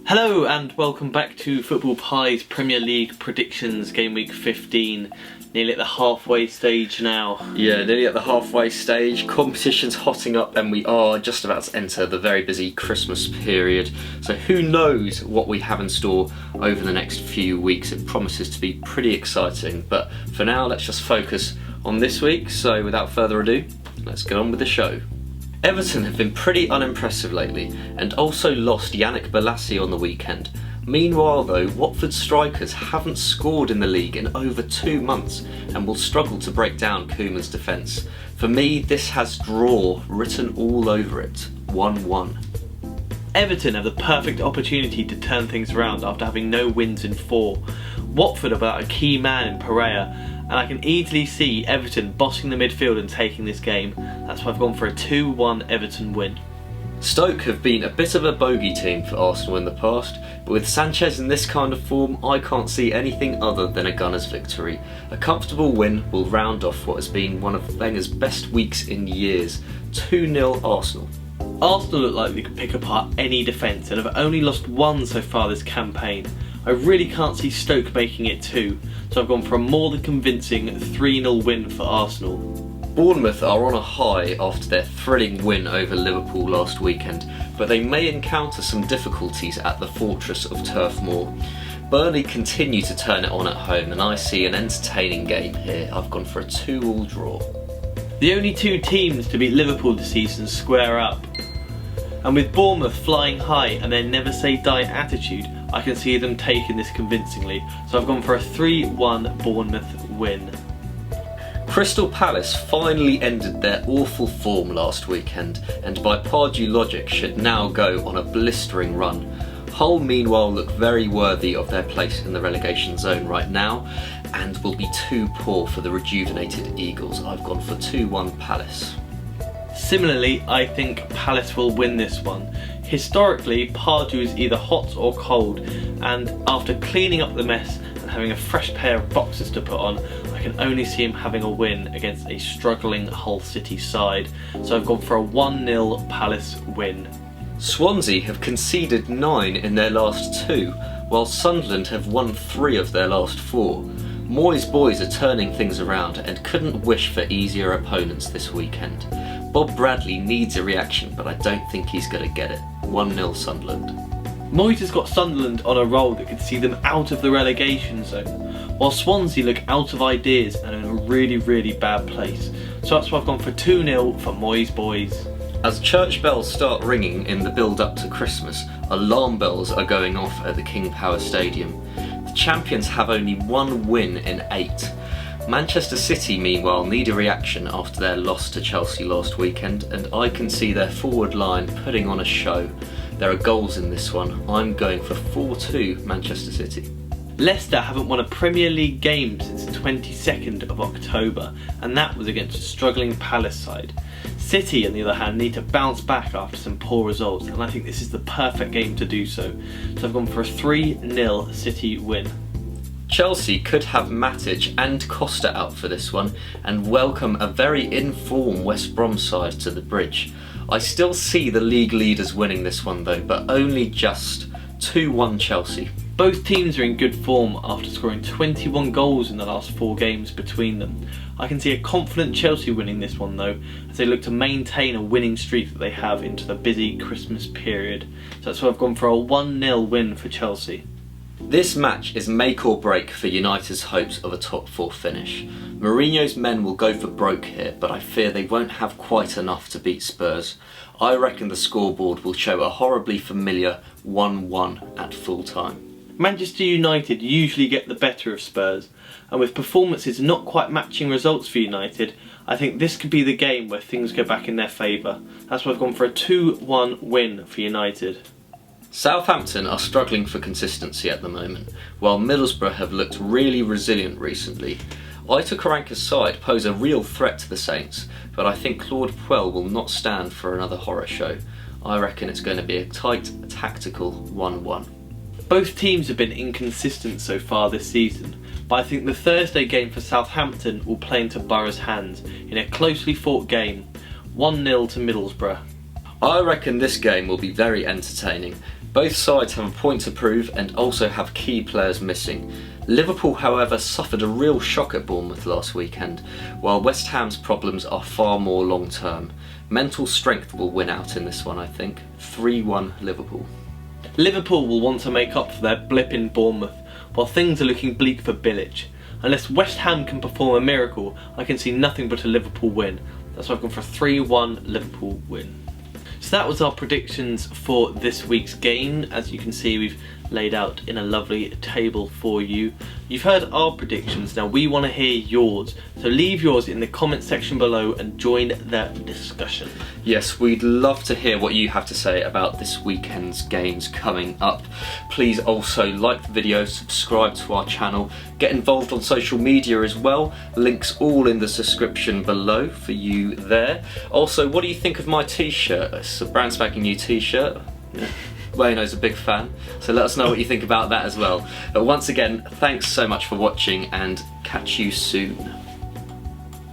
Hello and welcome back to Football Pie's Premier League predictions, game week 15. Nearly at the halfway stage now. Yeah, nearly at the halfway stage. Competition's hotting up and we are just about to enter the very busy Christmas period. So who knows what we have in store over the next few weeks. It promises to be pretty exciting. But for now, let's just focus on this week. So without further ado, let's get on with the show. Everton have been pretty unimpressive lately and also lost Yannick Bolasie on the weekend. Meanwhile though, Watford strikers haven't scored in the league in over 2 months and will struggle to break down Koeman's defence. For me, this has draw written all over it, 1-1. Everton have the perfect opportunity to turn things around after having no wins in 4. Watford are without a key man in Pardew, and I can easily see Everton bossing the midfield and taking this game. That's why I've gone for a 2-1 Everton win. Stoke have been a bit of a bogey team for Arsenal in the past, but with Sanchez in this kind of form, I can't see anything other than a Gunners victory. A comfortable win will round off what has been one of Wenger's best weeks in years. 2-0 Arsenal. Arsenal look like they could pick apart any defence and have only lost one so far this campaign. I really can't see Stoke making it 2, so I've gone for a more than convincing 3-0 win for Arsenal. Bournemouth are on a high after their thrilling win over Liverpool last weekend, but they may encounter some difficulties at the fortress of Turf Moor. Burnley continue to turn it on at home and I see an entertaining game here. I've gone for a 2-2 draw. The only 2 teams to beat Liverpool this season square up. And with Bournemouth flying high and their never say die attitude, I can see them taking this convincingly. So I've gone for a 3-1 Bournemouth win. Crystal Palace finally ended their awful form last weekend and by Pardew logic should now go on a blistering run. Hull meanwhile look very worthy of their place in the relegation zone right now and will be too poor for the rejuvenated Eagles. I've gone for 2-1 Palace. Similarly, I think Palace will win this one. Historically, Pardew is either hot or cold, and after cleaning up the mess and having a fresh pair of boxers to put on, I can only see him having a win against a struggling Hull City side. So I've gone for a 1-0 Palace win. Swansea have conceded 9 in their last 2, while Sunderland have won 3 of their last 4. Moyes' boys are turning things around and couldn't wish for easier opponents this weekend. Bob Bradley needs a reaction, but I don't think he's going to get it. 1-0 Sunderland. Moyes has got Sunderland on a roll that could see them out of the relegation zone, while Swansea look out of ideas and are in a really bad place. So that's why I've gone for 2-0 for Moyes' boys. As church bells start ringing in the build-up to Christmas, alarm bells are going off at the King Power Stadium. The champions have only 1 win in 8. Manchester City, meanwhile, need a reaction after their loss to Chelsea last weekend, and I can see their forward line putting on a show. There are goals in this one. I'm going for 4-2 Manchester City. Leicester haven't won a Premier League game since the 22nd of October, and that was against a struggling Palace side. City, on the other hand, need to bounce back after some poor results, and I think this is the perfect game to do so. So I've gone for a 3-0 City win. Chelsea could have Matic and Costa out for this one and welcome a very in-form West Brom side to the bridge. I still see the league leaders winning this one though, but only just. 2-1 Chelsea. Both teams are in good form after scoring 21 goals in the last 4 games between them. I can see a confident Chelsea winning this one though, as they look to maintain a winning streak that they have into the busy Christmas period. So that's why I've gone for a 1-0 win for Chelsea. This match is make or break for United's hopes of a top 4 finish. Mourinho's men will go for broke here, but I fear they won't have quite enough to beat Spurs. I reckon the scoreboard will show a horribly familiar 1-1 at full time. Manchester United usually get the better of Spurs, and with performances not quite matching results for United, I think this could be the game where things go back in their favour. That's why I've gone for a 2-1 win for United. Southampton are struggling for consistency at the moment, while Middlesbrough have looked really resilient recently. Karanka's side pose a real threat to the Saints, but I think Claude Puel will not stand for another horror show. I reckon it's going to be a tight, tactical 1-1. Both teams have been inconsistent so far this season, but I think the Thursday game for Southampton will play into Borough's hands in a closely fought game, 1-0 to Middlesbrough. I reckon this game will be very entertaining. Both sides have a point to prove and also have key players missing. Liverpool, however, suffered a real shock at Bournemouth last weekend, while West Ham's problems are far more long term. Mental strength will win out in this one, I think. 3-1 Liverpool. Liverpool will want to make up for their blip in Bournemouth, while things are looking bleak for Bilic. Unless West Ham can perform a miracle, I can see nothing but a Liverpool win. That's why I've gone for a 3-1 Liverpool win. So that was our predictions for this week's game. As you can see, we've laid out in a lovely table for you. You've heard our predictions, now we want to hear yours. So leave yours in the comment section below and join the discussion. Yes, we'd love to hear what you have to say about this weekend's games coming up. Please also like the video, subscribe to our channel, get involved on social media as well. Links all in the description below for you there. Also, what do you think of my t-shirt? It's a brand spanking new t-shirt. Waino's a big fan, so let us know what you think about that as well. But once again, thanks so much for watching and catch you soon.